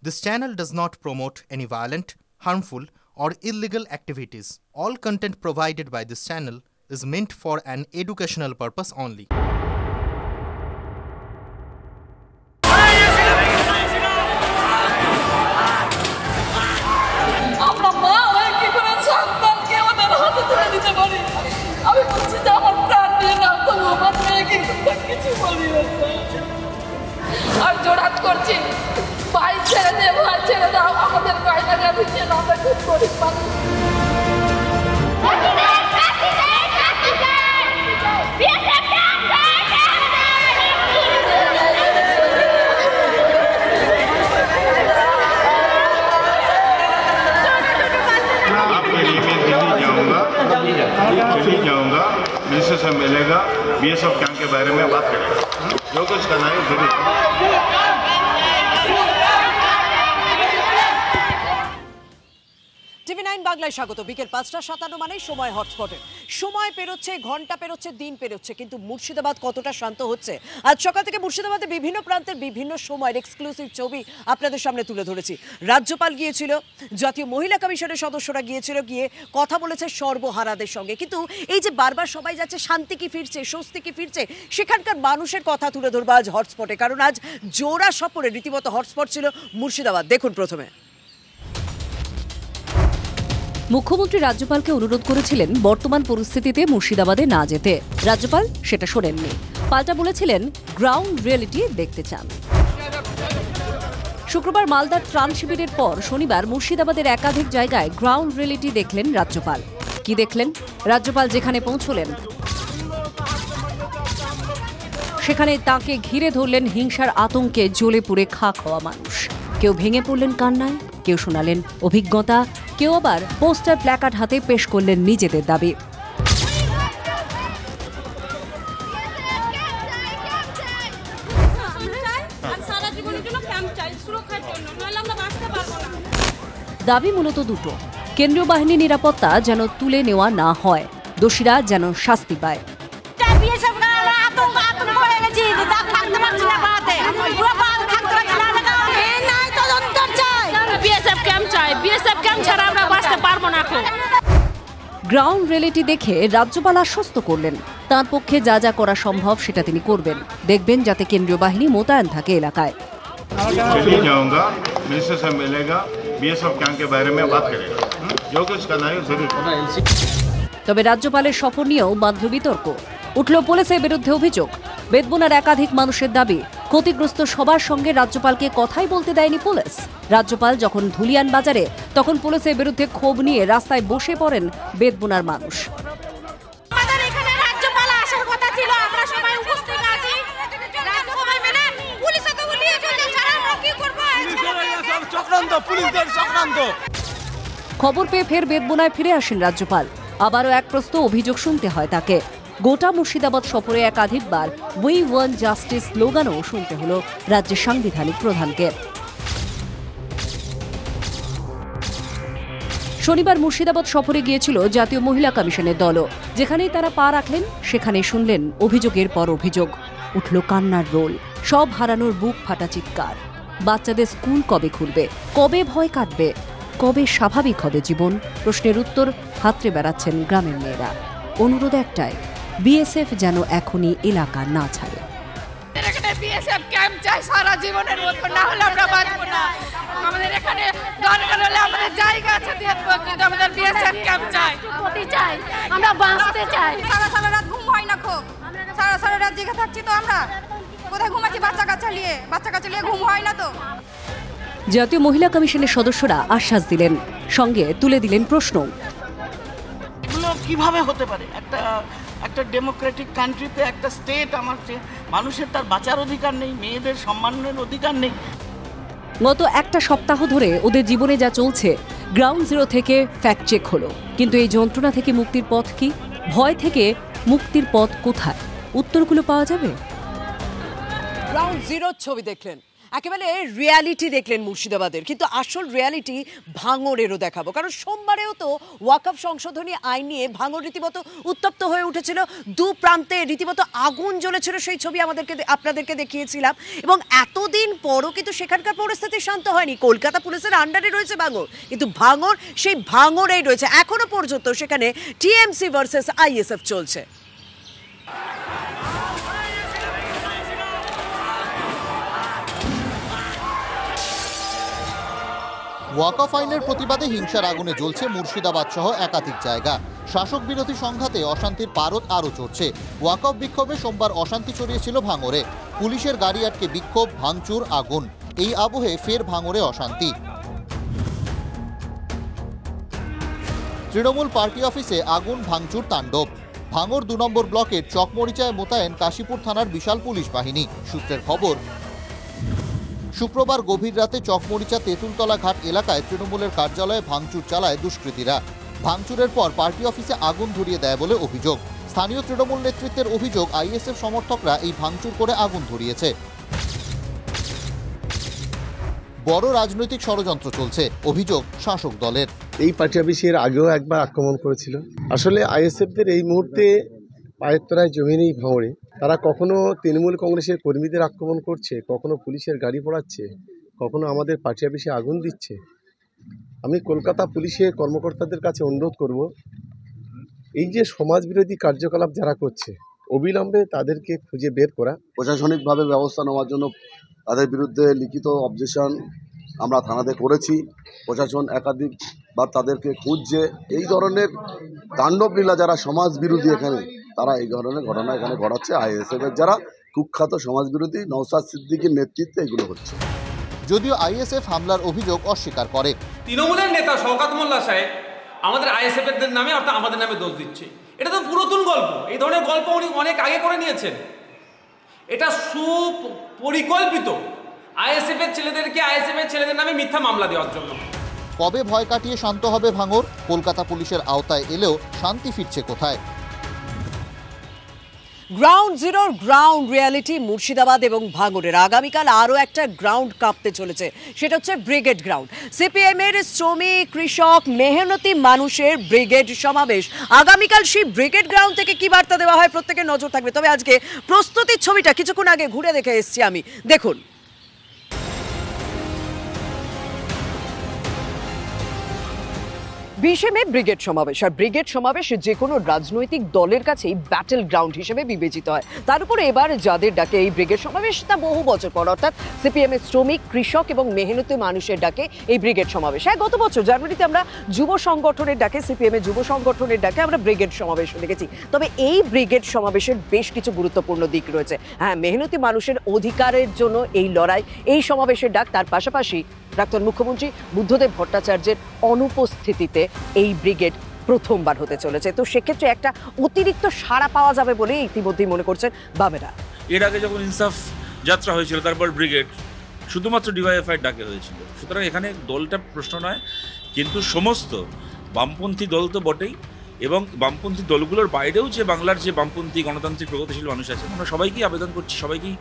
This channel does not promote any violent, harmful, or illegal activities. All content provided by this channel is meant for an educational purpose only. আর জোড়াত করছি ভাই ছেড়ে দে ভাই ছেড়ে দাও আমাদের গায়ে লাগা দিচ্ছে না আমরা খুব গরিব মানুষ दिल्ली जाऊंगा मिनिस्टर से मिलेगा बीएसएफ कैंप के बारे में बात करेंगे जो कुछ करना है जरूर টিভি9 বাংলায় স্বাগত। বিকেল ৫টা ৫৭ মানে সময় হটস্পটে। সময় পেরোচ্ছে, ঘন্টা পেরোচ্ছে, দিন পেরোচ্ছে, কিন্তু মুর্শিদাবাদ কতটা শান্ত হচ্ছে। আজ সকাল থেকে মুর্শিদাবাদে বিভিন্ন প্রান্তের বিভিন্ন সময়ের এক্সক্লুসিভ ছবি আপনাদের সামনে তুলে ধরেছি। রাজ্যপাল গিয়েছিল, জাতীয় মহিলা কমিশনের সদস্যরা গিয়ে কথা বলেছে সর্বহারাদের সঙ্গে। কিন্তু এই যে বারবার সবাই যাচ্ছে শান্তি কি ফিরছে, স্বস্তি কি ফিরছে, সেখানকার মানুষের কথা তুলে ধরবো আজ হটস্পটে। কারণ আজ জোড়া সফরে রীতিমতো হটস্পট ছিল মুর্শিদাবাদ। দেখুন প্রথমে মুখ্যমন্ত্রী রাজ্যপালকে অনুরোধ করেছিলেন বর্তমান পরিস্থিতিতে মুর্শিদাবাদে না যেতে। রাজ্যপাল সেটা শোনেননি, পাল্টা বলেছিলেন গ্রাউন্ড রিয়েলিটি দেখতে চান। শুক্রবার মালদার ত্রাণ শিবিরের পর শনিবার মুর্শিদাবাদের একাধিক জায়গায় গ্রাউন্ড রিয়েলিটি দেখলেন রাজ্যপাল। কি দেখলেন? রাজ্যপাল যেখানে পৌঁছলেন সেখানে তাকে ঘিরে ধরলেন হিংসার আতঙ্কে জ্বলে পুড়ে খাক হওয়া মানুষ। কেউ ভেঙে পড়লেন কান্নায়, কেউ শোনালেন অভিজ্ঞতা, কেউ আবার পোস্টার প্ল্যাকার্ড হাতে পেশ করলেন নিজেদের দাবি। দাবি মূলত দুটো: কেন্দ্রীয় বাহিনী নিরাপত্তা যেন তুলে নেওয়া না হয়, দোষীরা যেন শাস্তি পায়। গ্রাউন্ড রিয়েলিটি দেখে রাজ্যপাল আশ্বস্ত করলেন তাঁর পক্ষে যা যা করা সম্ভব সেটা তিনি করবেন, দেখবেন যাতে কেন্দ্রীয় বাহিনী মোতায়েন থাকে এলাকায়। তবে রাজ্যপালের সফর নিয়েও বাধ্য বিতর্ক। উঠল পুলিশের বিরুদ্ধে অভিযোগ। বেদবুনার একাধিক মানুষের দাবি ক্ষতিগ্রস্ত সবার সঙ্গে রাজ্যপালকে কথাই বলতে দেয়নি পুলিশ। রাজ্যপাল যখন ধুলিয়ান বাজারে, তখন পুলিশের বিরুদ্ধে ক্ষোভ নিয়ে রাস্তায় বসে পড়েন বেদবুনার মানুষ। খবর পেয়ে ফের বেদবুনায় ফিরে আসেন রাজ্যপাল। আবারও এক প্রশ্ন অভিযোগ শুনতে হয় তাকে। গোটা মুর্শিদাবাদ সফরে একাধিকবার উই ওয়ান্ট জাস্টিস স্লোগানও শুনতে হলো রাজ্যের সাংবিধানিক প্রধানকে। শনিবার মুর্শিদাবাদ সফরে গিয়েছিল জাতীয় মহিলা কমিশনের দলও। যেখানেই তারা পা রাখলেন সেখানেই শুনলেন অভিযোগের পর অভিযোগ। উঠল কান্নার রোল, সব হারানোর বুক ফাটা চিৎকার। বাচ্চাদের স্কুল কবে খুলবে, কবে ভয় কাটবে, কবে স্বাভাবিক হবে জীবন, প্রশ্নের উত্তর হাতড়ে বেড়াচ্ছেন গ্রামের মেয়েরা। অনুরোধ একটাই, বিএসএফ যেন এখনই এলাকা না ছাড়ে। বিএসএফ ক্যাম্প চাই সারা জীবনের মতো, না হলে আমরা বাঁচবো না। আমাদের এখানে দরকার হলে আমাদের জায়গা আছে দেখবো, কিন্তু আমাদের বিএসএফ ক্যাম্প চাই, আমরা বাঁচতে চাই। সারা রাত ঘুম হয় না, খুব সারা রাত জেগে থাকছি তো আমরা। কোথায় ঘুমাচ্ছি? বাচ্চা কাচ্চা নিয়ে ঘুম হয় না তো। জাতীয় মহিলা কমিশনের সদস্যরা আশ্বাস দিলেন, সঙ্গে তুলে দিলেন প্রশ্ন। এগুলো কিভাবে হতে পারে? একটা ডেমোক্রেটিক কান্ট্রিতে একটা স্টেট আমার মানুষের তার বাঁচার অধিকার নেই, মেয়েদের সম্মানের অধিকার নেই। গত একটা সপ্তাহ ধরে ওদের জীবনে যা চলছে গ্রাউন্ড জিরো থেকে ফ্যাক্ট চেক হলো। কিন্তু এই যন্ত্রণা থেকে মুক্তির পথ কি? ভয় থেকে মুক্তির পথ কোথায়? উত্তরগুলো পাওয়া যাবে। গ্রাউন্ড জিরোর ছবি দেখলেন। একেবারে রিয়ালিটি দেখলেন মুর্শিদাবাদের, কিন্তু আসল রিয়ালিটি ভাঙড়েরও দেখাবো, কারণ সোমবারেও তো ওয়াকফ সংশোধনী আইন নিয়ে ভাঙড় রীতিমতো উত্তপ্ত হয়ে উঠেছিল। দু প্রান্তে রীতিমতো আগুন জ্বলেছিল, সেই ছবি আপনাদেরকে দেখিয়েছিলাম। এবং এতদিন পরও কিন্তু সেখানকার পরিস্থিতি শান্ত হয়নি। কলকাতা পুলিশের আন্ডারে রয়েছে ভাঙড়, কিন্তু ভাঙড় সেই ভাঙড়েই রয়েছে এখনো পর্যন্ত। সেখানে টিএমসি ভার্সেস আইএসএফ চলছে। ওয়াকফ আইনের প্রতিবাদে হিংসার আগুনে জ্বলছে মুর্শিদাবাদ সহ একাধিক জায়গা। শাসক বিরোধী সংঘাতে অশান্তির পারদ আরও চড়ছে। ওয়াকফ বিক্ষোভে সোমবার অশান্তি ছড়িয়েছিল ভাঙড়ে। পুলিশের গাড়ি আটকে বিক্ষোভ, ভাঙচুর, আগুন। এই আবহে ফের ভাঙড়ে অশান্তি। তৃণমূল পার্টি অফিসে আগুন, ভাঙচুর তাণ্ডব। ভাঙড় 2 নম্বর ব্লকের চকমরিচায় মোতায়েন কাশীপুর থানার বিশাল পুলিশ বাহিনী। সূত্রের খবর, শুক্রবার গভীর রাতে চকমরিচা তেঁতুলতলা ঘাট এলাকায় তৃণমূলের কার্যালয়ে ভাঙচুর চালায় দুষ্কৃতীরা। ভাঙচুরের পর পার্টি অফিসে আগুন ধরিয়ে দেয় বলে অভিযোগ। স্থানীয় তৃণমূল নেতৃত্বের অভিযোগ, আইএসএফ সমর্থকরা এই ভাঙচুর করে আগুন ধরিয়েছে। বড় রাজনৈতিক ষড়যন্ত্র চলছে, অভিযোগ শাসক দলের। এই পার্টি অফিসের আগেও একবার আক্রমণ করেছিল। আসলে আইএসএফদের এই মুহূর্তে পায়ের তলায় জমি নেই ভাঙড়ে। তারা কখনো তৃণমূল কংগ্রেসের কর্মীদের আক্রমণ করছে, কখনো পুলিশের গাড়ি পোড়াচ্ছে, কখনো আমাদের পার্টি অফিসে আগুন দিচ্ছে। আমি কলকাতা পুলিশের কর্মকর্তাদের কাছে অনুরোধ করব, এই যে সমাজবিরোধী কার্যকলাপ যারা করছে, অবিলম্বে তাদেরকে খুঁজে বের করা। প্রশাসনিকভাবে ব্যবস্থা নেওয়ার জন্য তাদের বিরুদ্ধে লিখিত অবজেকশন আমরা থানাতে করেছি। প্রশাসন একাধিকবার তাদেরকে খুঁজছে। এই ধরনের তাণ্ডব লীলা যারা সমাজ বিরোধী, এখানে তারা এই ধরনের ঘটনা এখানে ঘটাচ্ছে। আইএসএফের যারা কুখ্যাত সমাজ বিরোধী, নওশাদ সিদ্দিকীর নেতৃত্বে এগুলো হচ্ছে। যদিও আইএসএফ হামলার অভিযোগ অস্বীকার করে। তৃণমূলের নেতা শওকত মোল্লা সাহেব আমাদের আইএসএফের নামে অর্থাৎ আমাদের নামে দোষ দিচ্ছে। এটা তো পুরাতন গল্প। এই ধরনের গল্প উনি অনেক আগে করে নিয়েছেন। এটা সুপরিকল্পিত আইএসএফের ছেলেদের নামে মিথ্যা মামলা দেওয়ার জন্য। কবে ভয় কাটিয়ে শান্ত হবে ভাঙড়? কলকাতা পুলিশের আওতায় এলেও শান্তি ফিরছে কোথায়? গ্রাউন্ড জিরোর গ্রাউন্ড রিয়ালিটি মুর্শিদাবাদ এবং ভাঙড়ের। আগামীকাল আরও একটা গ্রাউন্ড কাঁপতে চলেছে, সেটা হচ্ছে ব্রিগেড গ্রাউন্ড। সিপিএমের শ্রমিক, কৃষক, মেহনতি মানুষের ব্রিগেড সমাবেশ। আগামীকাল সেই ব্রিগেড গ্রাউন্ড থেকে কি বার্তা দেওয়া হয় প্রত্যেকের নজর থাকবে। তবে আজকে প্রস্তুতির ছবিটা কিছুক্ষণ আগে ঘুরে দেখে এসেছি আমি, দেখুন। 20 মে ব্রিগেড সমাবেশ। আর ব্রিগেড সমাবেশ যে কোনো রাজনৈতিক দলের কাছেই ব্যাটেল গ্রাউন্ড হিসেবে বিবেচিত হয়। তার উপরে এবার যাদের ডাকে এই ব্রিগেড সমাবেশ, তা বহু বছর পর, অর্থাৎ সিপিএম এর শ্রমিক, কৃষক এবং মেহনতি মানুষের ডাকে এই ব্রিগেড সমাবেশ। হ্যাঁ, গত বছর জানুয়ারিতে আমরা যুব সংগঠনের ডাকে, সিপিএম এর যুব সংগঠনের ডাকে আমরা ব্রিগেড সমাবেশ দেখেছি। তবে এই ব্রিগেড সমাবেশের বেশ কিছু গুরুত্বপূর্ণ দিক রয়েছে। হ্যাঁ, মেহনতি মানুষের অধিকারের জন্য এই লড়াই, এই সমাবেশের ডাক। তার পাশাপাশি প্রাক্তন মুখ্যমন্ত্রী বুদ্ধদেব ভট্টাচার্যের অনুপস্থিতিতে এই ব্রিগেড প্রথমবার হতে চলেছে। তো সেক্ষেত্রে একটা অতিরিক্ত সাড়া পাওয়া যাবে বলে ইতিমধ্যেই মনে করছেন বামেরা। এর আগে যখন ইনসাফ যাত্রা হয়েছিল, তারপর ব্রিগেড শুধুমাত্র ডিওয়াইএফআই ডাকে হয়েছিল। সুতরাং এখানে দলটা প্রশ্ন নয়, কিন্তু সমস্ত বামপন্থী দল তো বটেই, এবং বামপন্থী দলগুলোর বাইরেও যে বাংলার যে বামপন্থী গণতান্ত্রিক প্রগতিশীল মানুষ আছে, আমরা সবাইকেই আবেদন করছি, সবাইকেই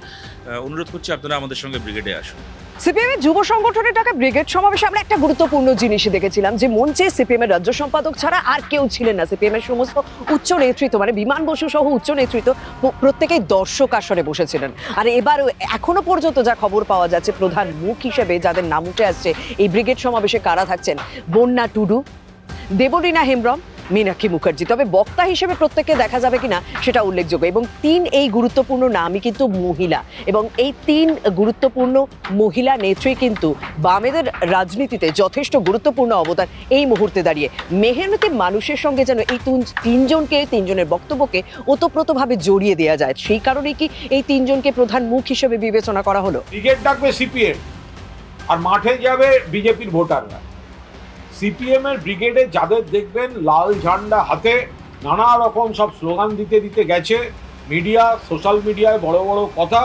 অনুরোধ করছি, আপনারা আমাদের সঙ্গে ব্রিগেডে আসুন। সিপিএম এর যুব সংগঠনের ডাকা ব্রিগেড সমাবেশে আমরা একটা গুরুত্বপূর্ণ জিনিস দেখেছিলাম, যে মঞ্চে সিপিএম এর রাজ্য সম্পাদক ছাড়া আর কেউ ছিলেন না। সিপিএম এর সমস্ত উচ্চ নেতৃত্ব, মানে বিমান বসু সহ উচ্চ নেতৃত্ব, প্রত্যেকেই দর্শক আসনে বসেছিলেন। আর এবার এখনো পর্যন্ত যা খবর পাওয়া যাচ্ছে, প্রধান মুখ হিসেবে যাদের নাম উঠে আসছে এই ব্রিগেড সমাবেশে কারা থাকছেন, বন্যা টুডু, দেবলীনা হেমব্রম, মীনাক্ষী মুখার্জি। তবে বক্তা হিসেবে প্রত্যেককে দেখা যাবে কিনা সেটা উল্লেখযোগ্য। এবং 3 এই গুরুত্বপূর্ণ নামই কিন্তু মহিলা, এবং এই 3 গুরুত্বপূর্ণ মহিলা নেত্রী কিন্তু বামেদের রাজনীতিতে যথেষ্ট গুরুত্বপূর্ণ অবদান এই মুহূর্তে দাঁড়িয়ে। মেহনতি মানুষের সঙ্গে যেন এই 3জনের বক্তব্যকে ওতপ্রোতভাবে জড়িয়ে দেওয়া যায়, সেই কারণেই কি এই 3জনকে প্রধান মুখ হিসেবে বিবেচনা করা হলো। ব্রিগেড ডাকবে সিপিএম, আর মাঠে যাবে বিজেপির ভোটাররা। সিপিএম এর ব্রিগেডে যাদের দেখবেন লাল ঝান্ডা হাতে নানা রকম সব স্লোগান দিতে দিতে গেছে, মিডিয়া, সোশ্যাল মিডিয়ায় বড় বড় কথা,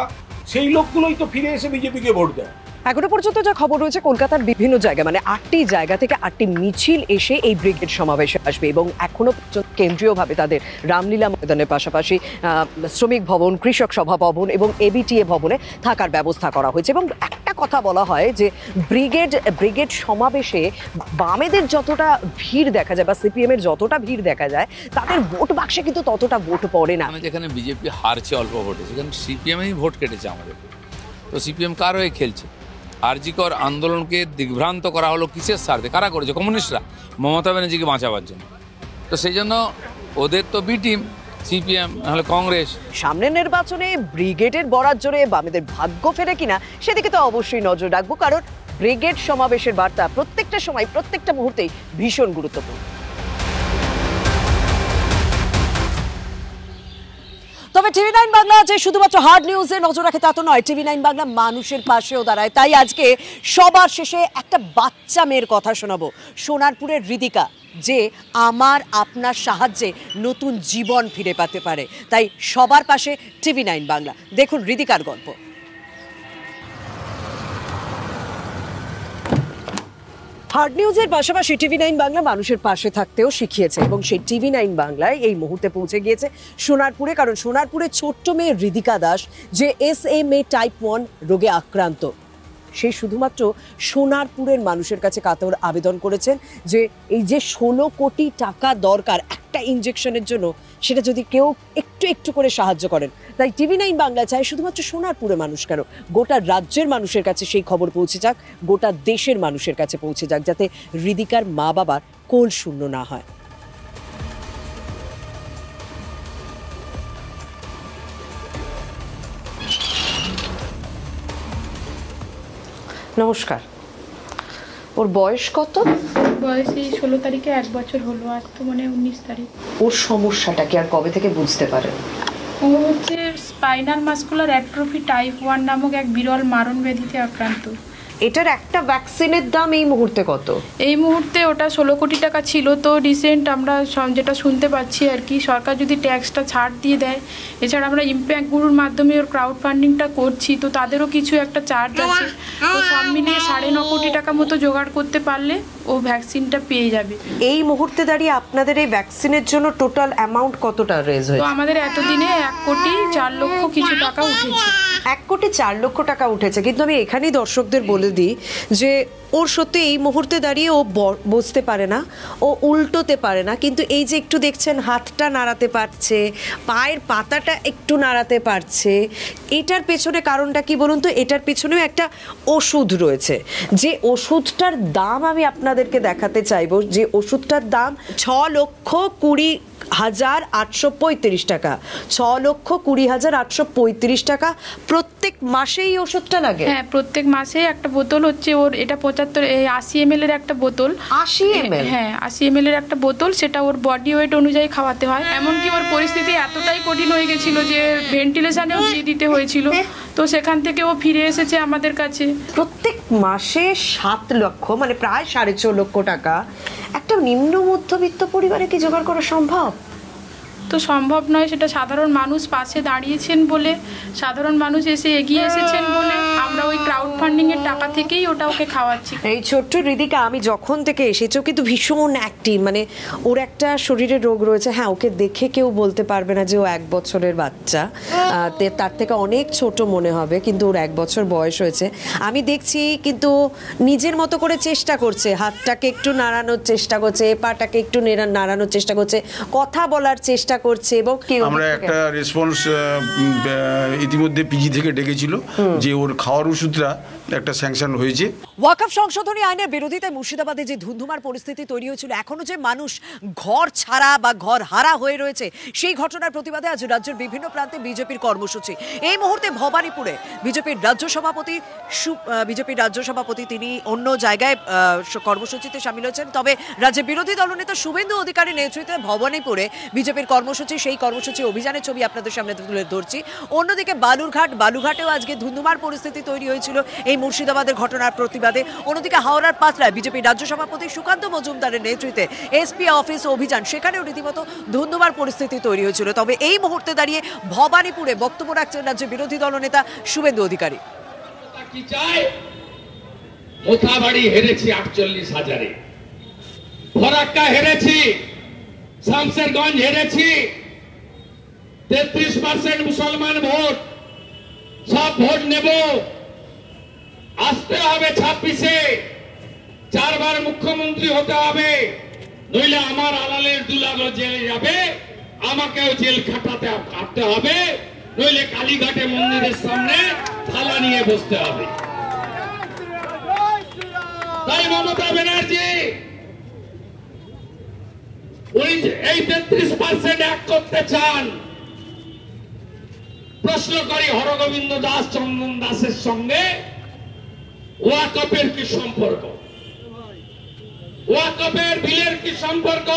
সেই লোকগুলোই তো ফিরে এসে বিজেপিকে ভোট দেয়। এখনো পর্যন্ত যা খবর রয়েছে কলকাতার বিভিন্ন জায়গায় মানে 8টি জায়গা থেকে 8টি মিছিল এসে এই ব্রিগেড সমাবেশে আসবে এবং এখনো পর্যন্ত কেন্দ্রীয়ভাবে তাদের রামলীলা ময়দানের পাশাপাশি শ্রমিক ভবন, কৃষক সভা ভবন এবং এবিটিএ ভবনে থাকার ব্যবস্থা করা হয়েছে। এবং একটা কথা বলা হয় যে ব্রিগেড সমাবেশে বামেদের যতটা ভিড় দেখা যায় বা সিপিএম এর যতটা ভিড় দেখা যায় তাদের ভোট বাক্সে কিন্তু ততটা ভোট পড়ে না। যেখানে বিজেপি হারছে অল্প ভোটে সেখানে সিপিএমই ভোট কেটেছে আমাদের, তো সিপিএম কার হয়ে খেলছে? আরজিকর আন্দোলনকে দিগ্ভ্রান্ত করা হলো কিসের স্বার্থে? কারা করেছে? কমিউনিস্টরা, মমতা ব্যানার্জিকে বাঁচাবার জন্য। তো সেই জন্য ওদের তো বি টিম সিপিএম, নাহলে কংগ্রেস। সামনের নির্বাচনে ব্রিগেডের বরাত জোরে বামেদের ভাগ্য ফেরে কিনা সেদিকে তো অবশ্যই নজর রাখবো, কারণ ব্রিগেড সমাবেশের বার্তা প্রত্যেকটা সময় প্রত্যেকটা মুহূর্তেই ভীষণ গুরুত্বপূর্ণ। তবে টিভি9 বাংলা যে শুধুমাত্র হার্ড নিউজে নজর রাখে তা তো নয়, টিভি9 বাংলা মানুষের পাশেও দাঁড়ায়। তাই আজকে সবার শেষে একটা বাচ্চা মেয়ের কথা শোনাবো, সোনারপুরের হৃদিকা, যে আমার আপনার সাহায্যে নতুন জীবন ফিরে পেতে পারে। তাই সবার পাশে টিভি9 বাংলা। দেখুন হৃদিকার গল্প। হার্ড নিউজের পাশাপাশি টিভি9 বাংলা মানুষের পাশে থাকতেও শিখিয়েছে এবং সেই টিভি9 বাংলায় এই মুহূর্তে পৌঁছে গিয়েছে সোনারপুরে, কারণ সোনারপুরে ছোট্ট মেয়ে হৃদিকা দাস যে SMA টাইপ 1 রোগে আক্রান্ত, সে শুধুমাত্র সোনারপুরের মানুষের কাছে কাতর আবেদন করেছেন যে এই যে 16 কোটি টাকা দরকার একটা ইনজেকশনের জন্য, সেটা যদি কেউ একটু একটু করে সাহায্য করেন। তাই টিভি9 বাংলা চায় শুধুমাত্র সোনারপুরের মানুষ কেন, গোটা রাজ্যের মানুষের কাছে সেই খবর পৌঁছে যাক, গোটা দেশের মানুষের কাছে পৌঁছে যাক, যাতে হৃদিকার মা বাবার কোল শূন্য না হয়। নমস্কার, ওর বয়স কত? বয়স এই 16 তারিখে 1 বছর হলো, আর তো মানে 19 তারিখ। ওর সমস্যাটা কি আর কবে থেকে বুঝতে পারেন? ও হচ্ছে স্পাইনাল মাসকুলার অ্যাট্রফি টাইপ 1 নামক এক বিরল মারণ ব্যাধিতে আক্রান্ত। এটার একটা ভ্যাকসিনের দাম এই মুহূর্তে কত? এই মুহূর্তে ওটা 16 কোটি টাকা ছিল। তো রিসেন্ট আমরা যেটা শুনতে পাচ্ছি আর কি, সরকার যদি ট্যাক্সটা ছাড় দিয়ে দেয়, এছাড়া আমরা ইম্প্যাক্ট গুরুর মাধ্যমে ওর ক্রাউড ফান্ডিংটা করছি, তো তাদেরও কিছু একটা চার্জ আছে। তো সব মিলিয়ে 9.5 কোটি টাকা মতো জোগাড় করতে পারলে ও ভ্যাকসিনটা পেয়ে যাবে। এই মুহূর্তে দাঁড়িয়ে আপনাদের এই ভ্যাকসিনের জন্য টোটাল অ্যামাউন্ট কতটা রেজ হয়েছে? তো আমাদের এতদিনে 1 কোটি 4 লক্ষ কিছু টাকা উঠেছে। 1 কোটি 4 লক্ষ টাকা উঠেছে। কিন্তু আমি এখানেই দর্শকদের বলে দিই যে ওর সত্যি এই মুহূর্তে দাঁড়িয়ে ও বসতে পারে না, ও উল্টোতে পারে না, কিন্তু এই যে একটু দেখছেন হাতটা নাড়াতে পারছে, পায়ের পাতাটা একটু নাড়াতে পারছে, এটার পেছনে কারণটা কি বলুন তো? এটার পেছনেও একটা ওষুধ রয়েছে, যে ওষুধটার দাম আমি আপনাদেরকে দেখাতে চাইবো। যে ওষুধটার দাম 6,20,835 টাকা, 6,20,835 টাকা। প্রত্যেক মাসেই এই ওষুধটা লাগে? হ্যাঁ, প্রত্যেক মাসে একটা বোতল হচ্ছে ওর, এটা 80 ml এর একটা বোতল। 80 ml? হ্যাঁ, 80 ml এর একটা বোতল, সেটা ওর বডি ওয়েট অনুযায়ী খাওয়াতে হয়। এমনকি ওর পরিস্থিতি এতটাই কঠিন হয়ে গেছিল যে ভেন্টিলেশনেও দিয়ে দিতে হয়েছিল, তো সেখান থেকে ও ফিরে এসেছে আমাদের কাছে। প্রত্যেক মাসে 7 লক্ষ মানে প্রায় 4.5 লক্ষ টাকা একটা নিম্ন মধ্যবিত্ত পরিবারে কি জোগাড় করা সম্ভব? তো সম্ভব নয়, সেটা সাধারণ মানুষ পাশে দাঁড়িয়েছেন বলে, সাধারণ মানুষ এসে এগিয়ে এসেছেন বলে আমরা ওই ক্রাউড ফান্ডিং এর টাকা থেকেই ওটা ওকে খাওয়াচ্ছি। এই ছোট্ট হৃদিকা, আমি যখন থেকে এসেছি কিন্তু ভীষণ অ্যাক্টিভ, মানে ওর একটা শরীরে রোগ রয়েছে। হ্যাঁ, ওকে দেখে কেউ বলতে পারবে না যে ও 1 বছরের বাচ্চা, তার থেকে অনেক ছোট মনে হবে, কিন্তু ওর 1 বছর বয়স হয়েছে। আমি দেখছি কিন্তু নিজের মতো করে চেষ্টা করছে, হাতটাকে একটু নাড়ানোর চেষ্টা করছে, পাটাকে একটু নাড়ানোর চেষ্টা করছে, কথা বলার চেষ্টা করছে। এবং আমরা একটা রেসপন্স ইতিমধ্যে পিজি থেকে ডেকেছিল যে ওর খাওয়ার ওষুধটা একটা স্যাংশন হয়েছে। ওয়াকফ সংশোধনী আইনের বিরোধিতায় মুর্শিদাবাদে যে ধুন্ধুমার পরিস্থিতি তৈরি হয়েছিল, এখনো যে মানুষ ঘর ছাড়া বা ঘর হারা হয়ে রয়েছে, সেই ঘটনার প্রতিবাদে আজ রাজ্যের বিভিন্ন প্রান্তে বিজেপির কর্মসূচি। এই মুহূর্তে ভবানীপুরে বিজেপির রাজ্য সভাপতি তিনি অন্য জায়গায় কর্মসূচিতে সামিল হয়েছেন। তবে রাজ্যের বিরোধী দলনেতা শুভেন্দু অধিকারীর নেতৃত্বে ভবানীপুরে বিজেপির কর্মসূচি, সেই কর্মসূচি অভিযানের ছবি আপনাদের সামনে তুলে ধরছি। অন্যদিকে বালুরঘাটেও আজকে ধুন্ধুমার পরিস্থিতি তৈরি হয়েছিল এই মুর্শিদাবাদের ঘটনার প্রতিবাদে। অন্যদিকে হাওড়ার পাতলায় বিজেপির রাজ্য সভাপতি সুকান্ত মজুমদারের নেতৃত্বে এসপি অফিস অভিযান, সেখানেও রীতিমতো ধুন্ধুমার পরিস্থিতি তৈরি হয়েছিল। তবে এই মুহূর্তে দাঁড়িয়ে ভবানীপুরে বক্তব্য রাখছেন রাজ্যের বিরোধী দলনেতা শুভেন্দু অধিকারী। মোথাবাড়ি হেরেছি 48,000-এ, ফরাক্কা হেরেছি, শামশেরগঞ্জ হেরেছি, 33% মুসলমান ভোট, সব ভোট নেব, আসতে হবে 26-এ, 4 বার মুখ্যমন্ত্রী হতে হবে, নইলে আমার আলালের দুলালো জেলে যাবে, আমাকেও জেল কাটতে হবে, নইলে কালীঘাটে মন্দিরের সামনে থালা নিয়ে বসতে হবে। তাই মমতা ব্যানার্জি উনি এই 33% এক করতে চান। প্রশ্ন করি, হরগোবিন্দ দাস, চন্দন দাসের সঙ্গে ওয়াকফের কি সম্পর্ক? ওয়াকফের বিলের কি সম্পর্ক?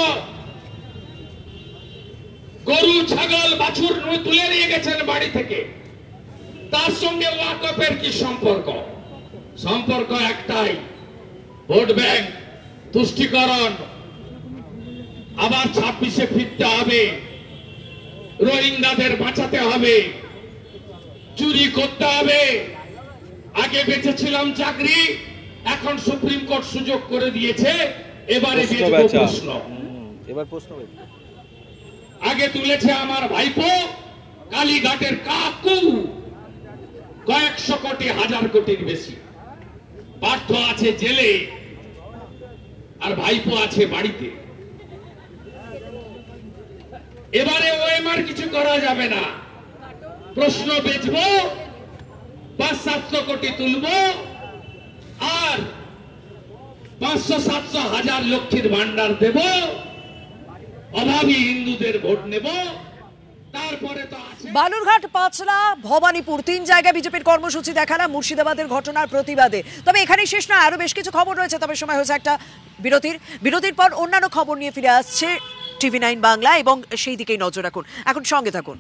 গরু, ছাগল, বাছুর তুলে নিয়ে গেছেন বাড়ি থেকে, তার সঙ্গে ওয়াকফের কি সম্পর্ক? সম্পর্ক একটাই, ভোট ব্যাংক, তুষ্টিকরণ। আবার 26-এ ফিরতে হবে, রোহিঙ্গাদের বাঁচাতে হবে, চুরি করতে হবে। আগে বেঁচেছিলাম চাকরি, এখন সুপ্রিম কোর্ট সুযোগ করে দিয়েছে, এবারে প্রশ্ন। এবার প্রশ্ন আগে তুলেছে আমার ভাইপো, কালীঘাটের কাকু, কয়েকশো কোটি, 1000 কোটির বেশি। পার্থ আছে জেলে, আর ভাইপো আছে বাড়িতে। এবারে ওএমআর কিছু করা যাবে না, প্রশ্ন বেচবো, 500-700 কোটি তুলবো, আর 500-700 হাজার লক্ষ্মীর ভান্ডার দেব, অভাবী হিন্দুদের ভোট নেব। তারপরে তো বালুরঘাট, পাঁচলা, ভবানীপুর 3 জায়গায় বিজেপির কর্মসূচি দেখানো মুর্শিদাবাদের ঘটনার প্রতিবাদে। তবে এখানেই শেষ নয়, আরো বেশ কিছু খবর রয়েছে। তবে সময় হয়েছে একটা বিরতির পর অন্যান্য খবর নিয়ে ফিরে আসছে টিভি9 বাংলা, এবং সেই দিকেই নজর রাখুন। এখন সঙ্গে থাকুন।